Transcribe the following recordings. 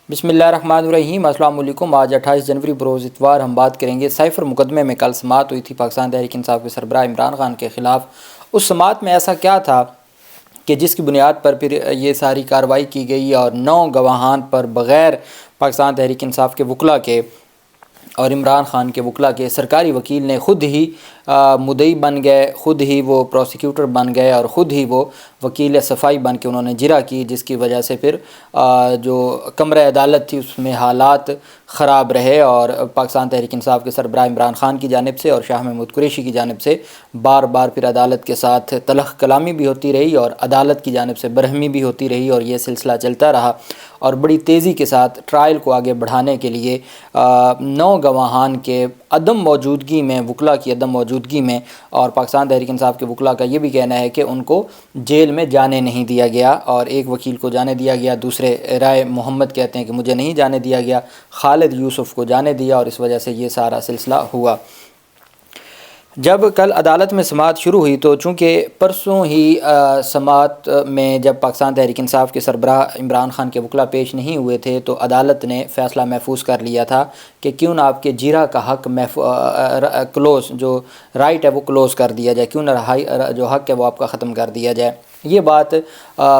بسم اللہ الرحمن الرحیم۔ السلام علیکم۔ آج 28 جنوری بروز اتوار ہم بات کریں گے سائفر مقدمے میں کل سماعت ہوئی تھی پاکستان تحریک انصاف کے سربراہ عمران خان کے خلاف۔ اس سماعت میں ایسا کیا تھا کہ جس کی بنیاد پر پھر یہ ساری کارروائی کی گئی اور 9 گواہان پر بغیر پاکستان تحریک انصاف کے وکلاء کے اور عمران خان کے وکلاء کے سرکاری وکیل نے خود ہی مدعی بن گئے، خود ہی وہ پروسیکیوٹر بن گئے اور خود ہی وہ وکیل صفائی بن کے انہوں نے جرا کی، جس کی وجہ سے پھر جو کمرہ عدالت تھی اس میں حالات خراب رہے اور پاکستان تحریک انصاف کے سربراہ عمران خان کی جانب سے اور شاہ محمود قریشی کی جانب سے بار بار پھر عدالت کے ساتھ تلخ کلامی بھی ہوتی رہی اور عدالت کی جانب سے برہمی بھی ہوتی رہی اور یہ سلسلہ چلتا رہا اور بڑی تیزی کے ساتھ ٹرائل کو آگے بڑھانے کے لیے 9 گواہان کے عدم موجودگی میں، وکلاء کی عدم موجودگی میں، اور پاکستان تحریک انصاف کے وکلاء کا یہ بھی کہنا ہے کہ ان کو جیل میں جانے نہیں دیا گیا، اور ایک وکیل کو جانے دیا گیا، دوسرے رائے محمد کہتے ہیں کہ مجھے نہیں جانے دیا گیا، خالد یوسف کو جانے دیا، اور اس وجہ سے یہ سارا سلسلہ ہوا۔ جب کل عدالت میں سماعت شروع ہوئی تو چونکہ پرسوں ہی سماعت میں جب پاکستان تحریک انصاف کے سربراہ عمران خان کے وکلاء پیش نہیں ہوئے تھے تو عدالت نے فیصلہ محفوظ کر لیا تھا کہ کیوں نہ آپ کے جیرا کا حق کلوز، جو رائٹ ہے وہ کلوز کر دیا جائے، کیوں نہ جو حق ہے وہ آپ کا ختم کر دیا جائے۔ یہ بات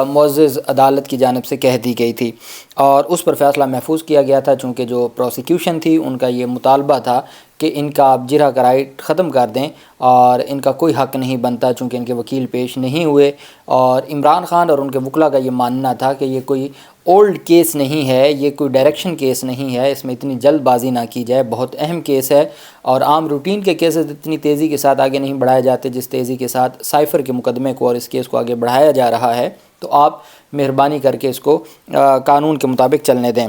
معزز عدالت کی جانب سے کہہ دی گئی تھی اور اس پر فیصلہ محفوظ کیا گیا تھا، چونکہ جو پروسیکیوشن تھی ان کا یہ مطالبہ تھا کہ ان کا آپ جرح کا رائٹ ختم کر دیں اور ان کا کوئی حق نہیں بنتا چونکہ ان کے وکیل پیش نہیں ہوئے، اور عمران خان اور ان کے وکلاء کا یہ ماننا تھا کہ یہ کوئی اولڈ کیس نہیں ہے، یہ کوئی ڈائریکشن کیس نہیں ہے، اس میں اتنی جلد بازی نہ کی جائے، بہت اہم کیس ہے اور عام روٹین کے کیسز اتنی تیزی کے ساتھ آگے نہیں بڑھائے جاتے جس تیزی کے ساتھ سائفر کے مقدمے کو اور اس کیس کو آگے بڑھایا جا رہا ہے، تو آپ مہربانی کر کے اس کو قانون کے مطابق چلنے دیں۔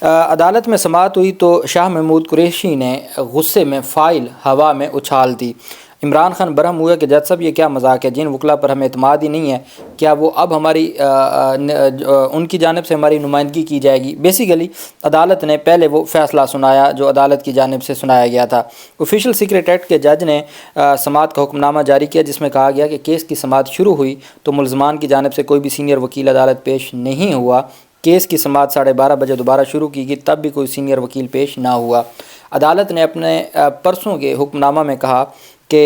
عدالت میں سماعت ہوئی تو شاہ محمود قریشی نے غصے میں فائل ہوا میں اچھال دی۔ عمران خان برہم ہوئے کہ جج صاحب یہ کیا مذاق ہے، جن وکلاء پر ہمیں اعتماد ہی نہیں ہے کیا وہ اب ہماری ان کی جانب سے ہماری نمائندگی کی جائے گی۔ بیسیکلی عدالت نے پہلے وہ فیصلہ سنایا جو عدالت کی جانب سے سنایا گیا تھا۔ آفیشیل سیکریٹ ایکٹ کے جج نے سماعت کا حکم نامہ جاری کیا جس میں کہا گیا کہ کیس کی سماعت شروع ہوئی تو ملزمان کی جانب سے کوئی بھی سینئر وکیل عدالت پیش نہیں ہوا۔ کیس کی سماعت 12:30 بجے دوبارہ شروع کی گئی، تب بھی کوئی سینئر وکیل پیش نہ ہوا۔ عدالت نے اپنے پرسوں کے حکم نامہ میں کہا کہ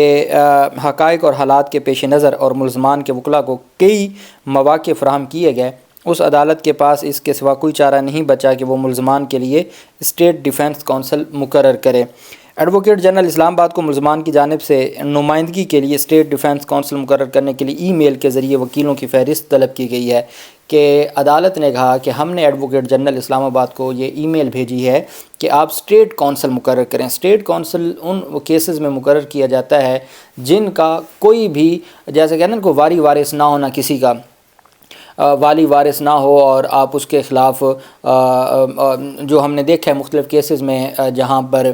حقائق اور حالات کے پیش نظر اور ملزمان کے وکلاء کو کئی مواقع فراہم کیے گئے، اس عدالت کے پاس اس کے سوا کوئی چارہ نہیں بچا کہ وہ ملزمان کے لیے اسٹیٹ ڈیفنس کونسل مقرر کرے۔ ایڈوکیٹ جنرل اسلام آباد کو ملزمان کی جانب سے نمائندگی کے لیے اسٹیٹ ڈیفنس کونسل مقرر کرنے کے لیے ای میل کے ذریعے وکیلوں کی فہرست طلب کی گئی ہے کہ عدالت نے کہا کہ ہم نے ایڈوکیٹ جنرل اسلام آباد کو یہ ای میل بھیجی ہے کہ آپ اسٹیٹ کونسل مقرر کریں۔ اسٹیٹ کونسل ان کیسز میں مقرر کیا جاتا ہے جن کا کوئی بھی، جیسے کہتے ہیں کوئی واری وارث نہ ہونا، کسی کا والی وارث نہ ہو اور آپ اس کے خلاف جو ہم نے دیکھا ہے مختلف کیسز میں جہاں پر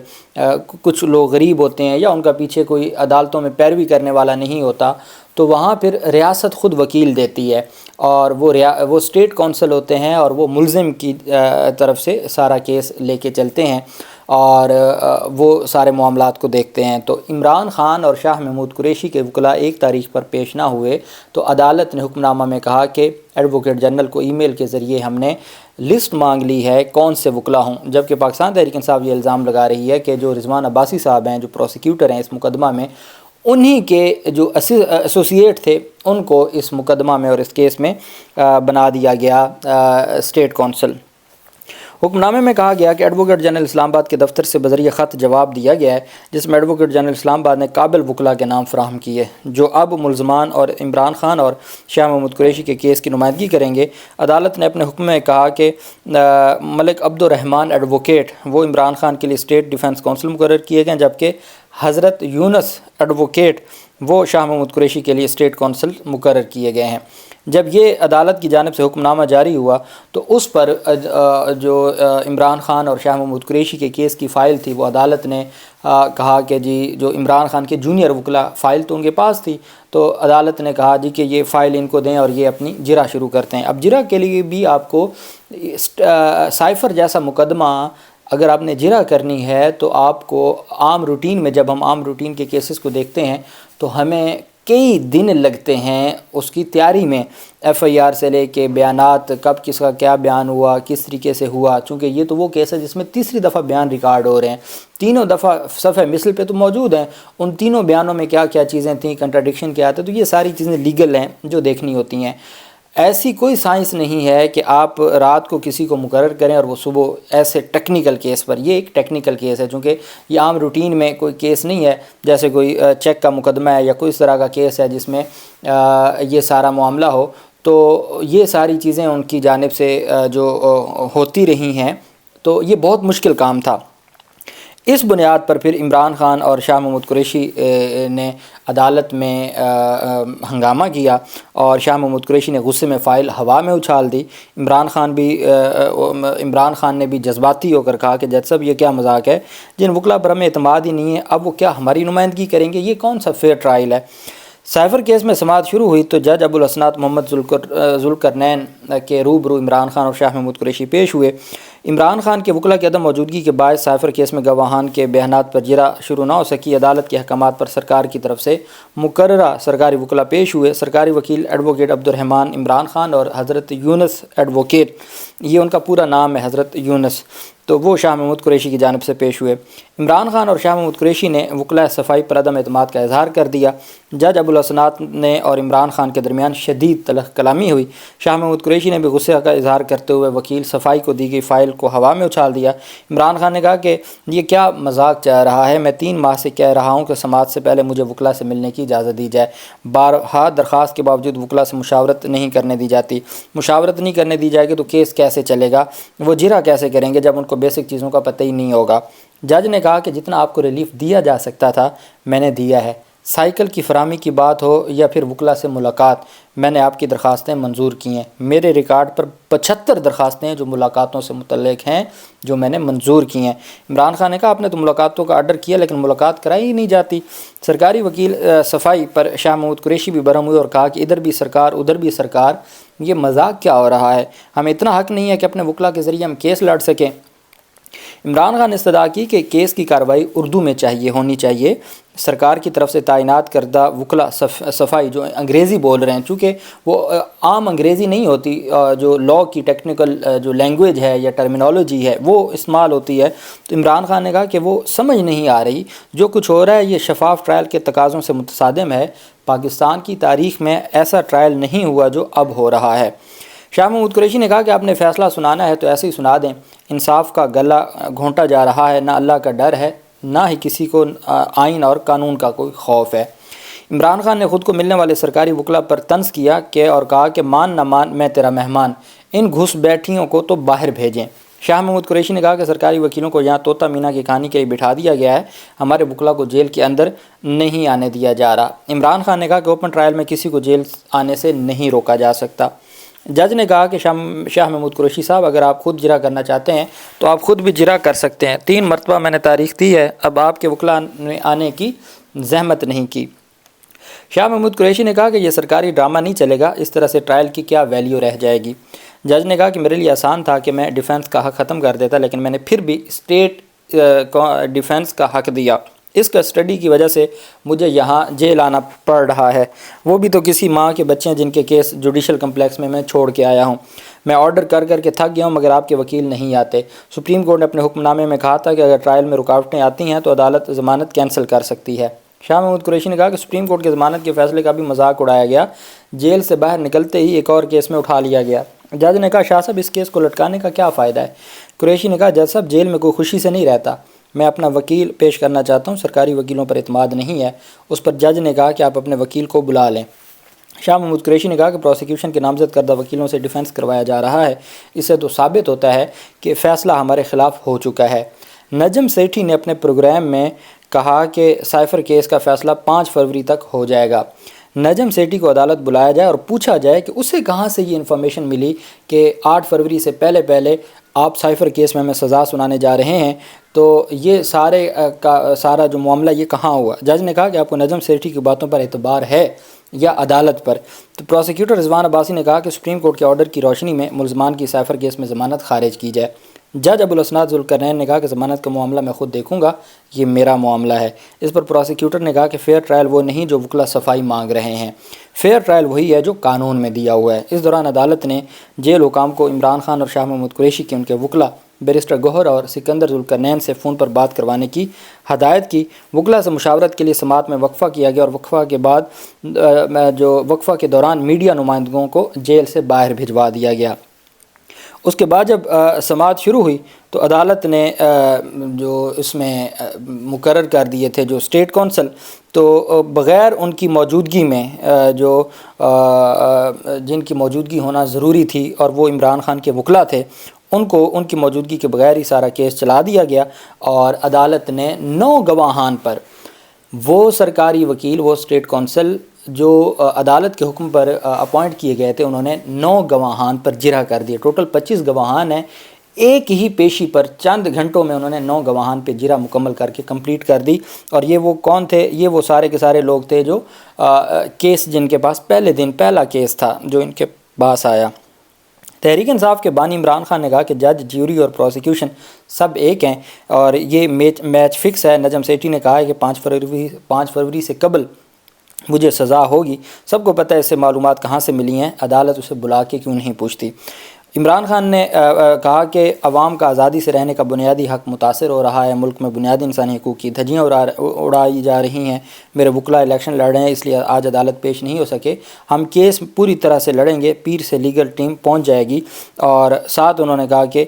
کچھ لوگ غریب ہوتے ہیں یا ان کا پیچھے کوئی عدالتوں میں پیروی کرنے والا نہیں ہوتا، تو وہاں پھر ریاست خود وکیل دیتی ہے اور وہ اسٹیٹ کونسل ہوتے ہیں اور وہ ملزم کی طرف سے سارا کیس لے کے چلتے ہیں اور وہ سارے معاملات کو دیکھتے ہیں۔ تو عمران خان اور شاہ محمود قریشی کے وکلاء ایک تاریخ پر پیش نہ ہوئے تو عدالت نے حکم نامہ میں کہا کہ ایڈوکیٹ جنرل کو ای میل کے ذریعے ہم نے لسٹ مانگ لی ہے کون سے وکلاء ہوں، جبکہ پاکستان تحریک انصاف یہ الزام لگا رہی ہے کہ جو رضوان عباسی صاحب ہیں جو پروسیکیوٹر ہیں اس مقدمہ میں، انہی کے جو ایسوسیٹ تھے ان کو اس مقدمہ میں اور اس کیس میں بنا دیا گیا اسٹیٹ کونسل۔ حکم نامے میں کہا گیا کہ ایڈوکیٹ جنرل اسلام آباد کے دفتر سے بذریعہ خط جواب دیا گیا ہے جس میں ایڈوکیٹ جنرل اسلام آباد نے قابل وکلاء کے نام فراہم کیے جو اب ملزمان اور عمران خان اور شاہ محمود قریشی کے کیس کی نمائندگی کریں گے۔ عدالت نے اپنے حکم میں کہا کہ ملک عبد الرحمن ایڈوکیٹ وہ عمران خان کے لیے اسٹیٹ ڈیفنس کونسل مقرر کیے گئے، جبکہ حضرت یونس ایڈوکیٹ وہ شاہ محمود قریشی کے لیے اسٹیٹ کونسل مقرر کیے گئے ہیں۔ جب یہ عدالت کی جانب سے حکم نامہ جاری ہوا تو اس پر جو عمران خان اور شاہ محمود قریشی کے کیس کی فائل تھی وہ عدالت نے کہا کہ جی جو عمران خان کے جونیئر وکلاء فائل تو ان کے پاس تھی، تو عدالت نے کہا جی کہ یہ فائل ان کو دیں اور یہ اپنی جرح شروع کرتے ہیں۔ اب جرح کے لیے بھی آپ کو سائفر جیسا مقدمہ اگر آپ نے جرح کرنی ہے تو آپ کو عام روٹین میں، جب ہم عام روٹین کے کیسز کو دیکھتے ہیں تو ہمیں کئی دن لگتے ہیں اس کی تیاری میں، ایف آئی آر سے لے کے بیانات، کب کس کا کیا بیان ہوا، کس طریقے سے ہوا، چونکہ یہ تو وہ کیس ہے جس میں تیسری دفعہ بیان ریکارڈ ہو رہے ہیں، تینوں دفعہ صفحہ مثل پہ تو موجود ہیں، ان تینوں بیانوں میں کیا کیا چیزیں تھیں، کنٹراڈکشن کیا تھا، تو یہ ساری چیزیں لیگل ہیں جو دیکھنی ہوتی ہیں۔ ایسی کوئی سائنس نہیں ہے کہ آپ رات کو کسی کو مقرر کریں اور وہ صبح ایسے ٹیکنیکل کیس پر، یہ ایک ٹیکنیکل کیس ہے، چونکہ یہ عام روٹین میں کوئی کیس نہیں ہے جیسے کوئی چیک کا مقدمہ ہے یا کوئی اس طرح کا کیس ہے جس میں یہ سارا معاملہ ہو، تو یہ ساری چیزیں ان کی جانب سے جو ہوتی رہی ہیں، تو یہ بہت مشکل کام تھا۔ اس بنیاد پر پھر عمران خان اور شاہ محمود قریشی نے عدالت میں ہنگامہ کیا اور شاہ محمود قریشی نے غصے میں فائل ہوا میں اچھال دی۔ عمران خان نے بھی جذباتی ہو کر کہا کہ جج صاحب یہ کیا مذاق ہے، جن وکلا پر ہمیں اعتماد ہی نہیں ہے، اب وہ کیا ہماری نمائندگی کریں گے، یہ کون سا فیئر ٹرائل ہے۔ سائفر کیس میں سماعت شروع ہوئی تو جج ابو الحسنات محمد ذوالقرنین کے روبرو عمران خان اور شاہ محمود قریشی پیش ہوئے۔ عمران خان کے وکلا کی عدم موجودگی کے باعث سائفر کیس میں گواہان کے بیانات پر جرا شروع نہ ہو سکی۔ عدالت کے احکامات پر سرکار کی طرف سے مقررہ سرکاری وکلا پیش ہوئے۔ سرکاری وکیل ایڈوکیٹ عبدالرحمان عمران خان اور حضرت یونس ایڈوکیٹ، یہ ان کا پورا نام ہے حضرت یونس، تو وہ شاہ محمود قریشی کی جانب سے پیش ہوئے۔ عمران خان اور شاہ محمود قریشی نے وکلا صفائی پر عدم اعتماد کا اظہار کر دیا۔ جج ابو الحسنات نے اور عمران خان کے درمیان شدید تلخ کلامی ہوئی۔ شاہ محمود قریشی نے بھی غصے کا اظہار کرتے ہوئے وکیل صفائی کو دی گئی فائل کو ہوا میں اچھال دیا۔ عمران خان نے کہا کہ یہ کیا مذاق چل رہا ہے، میں 3 ماہ سے کہہ رہا ہوں کہ سماعت سے پہلے مجھے وکلا سے ملنے کی اجازت دی جائے، بارہا درخواست کے باوجود وکلا سے مشاورت نہیں کرنے دی جاتی، مشاورت نہیں کرنے دی جائے گی تو کیس کیسے چلے گا، وہ جرا کیسے کریں گے جب ان کو بیسک چیزوں کا پتہ ہی نہیں ہوگا۔ جج نے کہا کہ جتنا آپ کو ریلیف دیا جا سکتا تھا میں نے دیا ہے، سائیکل کی فراہمی کی بات ہو یا پھر وکلا سے ملاقات، میں نے آپ کی درخواستیں منظور کی ہیں، میرے ریکارڈ پر 75 درخواستیں ہیں جو ملاقاتوں سے متعلق ہیں جو میں نے منظور کی ہیں۔ عمران خان نے کہا آپ نے تو ملاقاتوں کا آرڈر کیا لیکن ملاقات کرائی ہی نہیں جاتی۔ سرکاری وکیل صفائی پر شاہ محمود قریشی بھی برہم ہوئے اور کہا کہ ادھر بھی سرکار ادھر بھی سرکار، یہ مذاق کیا ہو رہا ہے، ہمیں اتنا حق نہیں ہے کہ اپنے وکلا کے ذریعے ہم کیس لڑ سکیں۔ عمران خان نے استدعا کی کہ کیس کی کارروائی اردو میں ہونی چاہیے۔ سرکار کی طرف سے تعینات کردہ وکلا صفائی جو انگریزی بول رہے ہیں، چونکہ وہ عام انگریزی نہیں ہوتی، جو لاء کی ٹیکنیکل جو لینگویج ہے یا ٹرمینالوجی ہے وہ استعمال ہوتی ہے، تو عمران خان نے کہا کہ وہ سمجھ نہیں آ رہی، جو کچھ ہو رہا ہے یہ شفاف ٹرائل کے تقاضوں سے متصادم ہے، پاکستان کی تاریخ میں ایسا ٹرائل نہیں ہوا جو اب ہو رہا ہے۔ شاہ محمود قریشی نے کہا کہ آپ نے فیصلہ سنانا ہے تو ایسے ہی سنا دیں، انصاف کا گلا گھونٹا جا رہا ہے، نہ اللہ کا ڈر ہے نہ ہی کسی کو آئین اور قانون کا کوئی خوف ہے۔ عمران خان نے خود کو ملنے والے سرکاری وکلا پر طنز کیا اور کہا کہ مان نہ مان میں تیرا مہمان، ان گھس بیٹھیوں کو تو باہر بھیجیں۔ شاہ محمود قریشی نے کہا کہ سرکاری وکیلوں کو یہاں طوطا مینا کی کہانی کے لیے بٹھا دیا گیا ہے، ہمارے وکلا کو جیل کے اندر نہیں آنے دیا جا رہا۔ عمران خان نے کہا کہ اوپن ٹرائل میں کسی کو جیل آنے سے نہیں روکا جا سکتا۔ جج نے کہا کہ شاہ محمود قریشی صاحب اگر آپ خود جرا کرنا چاہتے ہیں تو آپ خود بھی جرا کر سکتے ہیں، 3 مرتبہ میں نے تاریخ دی ہے، اب آپ کے وکلا نے آنے کی زحمت نہیں کی۔ شاہ محمود قریشی نے کہا کہ یہ سرکاری ڈرامہ نہیں چلے گا، اس طرح سے ٹرائل کی کیا ویلیو رہ جائے گی۔ جج نے کہا کہ میرے لیے آسان تھا کہ میں ڈیفنس کا حق ختم کر دیتا، لیکن میں نے پھر بھی اسٹیٹ ڈیفنس کا حق دیا، اس کسٹڈی کی وجہ سے مجھے یہاں جیل آنا پڑ رہا ہے، وہ بھی تو کسی ماں کے بچے ہیں جن کے کیس جوڈیشل کمپلیکس میں چھوڑ کے آیا ہوں، میں آرڈر کر کے تھک گیا ہوں مگر آپ کے وکیل نہیں آتے۔ سپریم کورٹ نے اپنے حکم نامے میں کہا تھا کہ اگر ٹرائل میں رکاوٹیں آتی ہیں تو عدالت ضمانت کینسل کر سکتی ہے۔ شاہ محمود قریشی نے کہا کہ سپریم کورٹ کے ضمانت کے فیصلے کا بھی مذاق اڑایا گیا، جیل سے باہر نکلتے ہی ایک اور کیس میں اٹھا لیا گیا۔ جج نے کہا شاہ صاحب اس کیس کو لٹکانے کا کیا فائدہ ہے؟ قریشی نے کہا جج صاحب جیل میں کوئی خوشی سے نہیں رہتا، میں اپنا وکیل پیش کرنا چاہتا ہوں، سرکاری وکیلوں پر اعتماد نہیں ہے۔ اس پر جج نے کہا کہ آپ اپنے وکیل کو بلا لیں۔ شاہ محمود قریشی نے کہا کہ پروسیکیوشن کے نامزد کردہ وکیلوں سے ڈیفنس کروایا جا رہا ہے، اس سے تو ثابت ہوتا ہے کہ فیصلہ ہمارے خلاف ہو چکا ہے۔ نجم سیٹھی نے اپنے پروگرام میں کہا کہ سائفر کیس کا فیصلہ 5 فروری تک ہو جائے گا۔ نجم سیٹھی کو عدالت بلایا جائے اور پوچھا جائے کہ اسے کہاں سے یہ انفارمیشن ملی کہ 8 فروری سے پہلے آپ سائفر کیس میں ہمیں سزا سنانے جا رہے ہیں، تو یہ سارا جو معاملہ یہ کہاں ہوا۔ جج نے کہا کہ آپ کو نجم سیٹھی کی باتوں پر اعتبار ہے یا عدالت پر؟ تو پروسیکیوٹر رضوان عباسی نے کہا کہ سپریم کورٹ کے آرڈر کی روشنی میں ملزمان کی سائفر کیس میں ضمانت خارج کی جائے۔ جج ابوالاسناد ذوالقرنین نے کہا کہ ضمانت کا معاملہ میں خود دیکھوں گا، یہ میرا معاملہ ہے۔ اس پر پروسیکیوٹر نے کہا کہ فیئر ٹرائل وہ نہیں جو وکلا صفائی مانگ رہے ہیں، فیئر ٹرائل وہی ہے جو قانون میں دیا ہوا ہے۔ اس دوران عدالت نے جیل حکام کو عمران خان اور شاہ محمود قریشی کے ان کے وکلا بیرسٹر گوہر اور سکندر ذوالقرنین سے فون پر بات کروانے کی ہدایت کی۔ وکلا سے مشاورت کے لیے سماعت میں وقفہ کیا گیا اور وقفہ کے بعد وقفہ کے دوران میڈیا نمائندگوں کو جیل سے باہر بھجوا دیا گیا۔ اس کے بعد جب سماعت شروع ہوئی تو عدالت نے جو اس میں مقرر کر دیے تھے جو اسٹیٹ کونسل، تو بغیر ان کی موجودگی میں جو جن کی موجودگی ہونا ضروری تھی اور وہ عمران خان کے وکلا تھے، ان کی موجودگی کے بغیر ہی سارا کیس چلا دیا گیا، اور عدالت نے 9 گواہان پر وہ سرکاری وکیل، وہ اسٹیٹ کونسل جو عدالت کے حکم پر اپوائنٹ کیے گئے تھے، انہوں نے 9 گواہان پر جرح کر دیے۔ ٹوٹل 25 گواہان ہیں، ایک ہی پیشی پر چند گھنٹوں میں انہوں نے 9 گواہان پہ جرح مکمل کر کے کمپلیٹ کر دی۔ اور یہ وہ کون تھے؟ یہ وہ سارے کے سارے لوگ تھے جو کیس جن کے پاس پہلے دن پہلا کیس تھا جو ان کے پاس آیا۔ تحریک انصاف کے بانی عمران خان نے کہا کہ جج، جیوری اور پروسیکیوشن سب ایک ہیں اور یہ میچ فکس ہے۔ نجم سیٹھی نے کہا ہے کہ 5 فروری سے قبل مجھے سزا ہوگی۔ سب کو پتہ ہے اس سے معلومات کہاں سے ملی ہیں، عدالت اسے بلا کے کیوں نہیں پوچھتی۔ عمران خان نے کہا کہ عوام کا آزادی سے رہنے کا بنیادی حق متاثر ہو رہا ہے، ملک میں بنیادی انسانی حقوق کی دھجیاں اڑائی جا رہی ہیں۔ میرے وکلا الیکشن لڑ رہے ہیں، اس لیے آج عدالت پیش نہیں ہو سکے۔ ہم کیس پوری طرح سے لڑیں گے، پیر سے لیگل ٹیم پہنچ جائے گی۔ اور ساتھ انہوں نے کہا کہ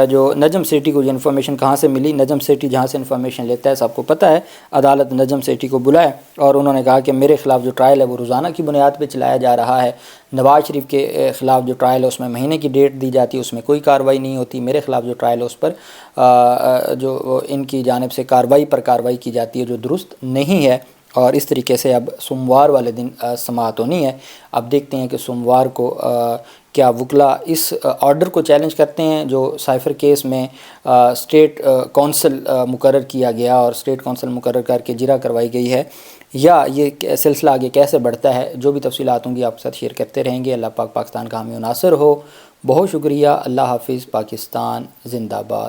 جو نجم سیٹھی کو یہ انفارمیشن کہاں سے ملی، نجم سیٹھی جہاں سے انفارمیشن لیتا ہے سب کو پتہ ہے، عدالت نجم سیٹھی کو بلائے۔ اور انہوں نے کہا کہ میرے خلاف جو ٹرائل ہے وہ روزانہ کی بنیاد پہ چلایا جا رہا ہے، نواز شریف کے خلاف جو ٹرائل ہے اس میں مہینے کی ڈیٹ دی جاتی ہے، اس میں کوئی کارروائی نہیں ہوتی۔ میرے خلاف جو ٹرائل ہے اس پر جو ان کی جانب سے کارروائی کی جاتی ہے جو درست نہیں ہے۔ اور اس طریقے سے اب سوموار والے دن سماعت ہونی ہے۔ اب دیکھتے ہیں کہ سوموار کو کیا وکلا اس آرڈر کو چیلنج کرتے ہیں جو سائفر کیس میں اسٹیٹ کونسل مقرر کیا گیا اور اسٹیٹ کونسل مقرر کر کے جرح کروائی گئی ہے، یا یہ سلسلہ آگے کیسے بڑھتا ہے۔ جو بھی تفصیلات ہوں گی آپ کے ساتھ شیئر کرتے رہیں گے۔ اللہ پاک پاکستان کا حامی و ناصر ہو۔ بہت شکریہ۔ اللہ حافظ۔ پاکستان زندہ باد۔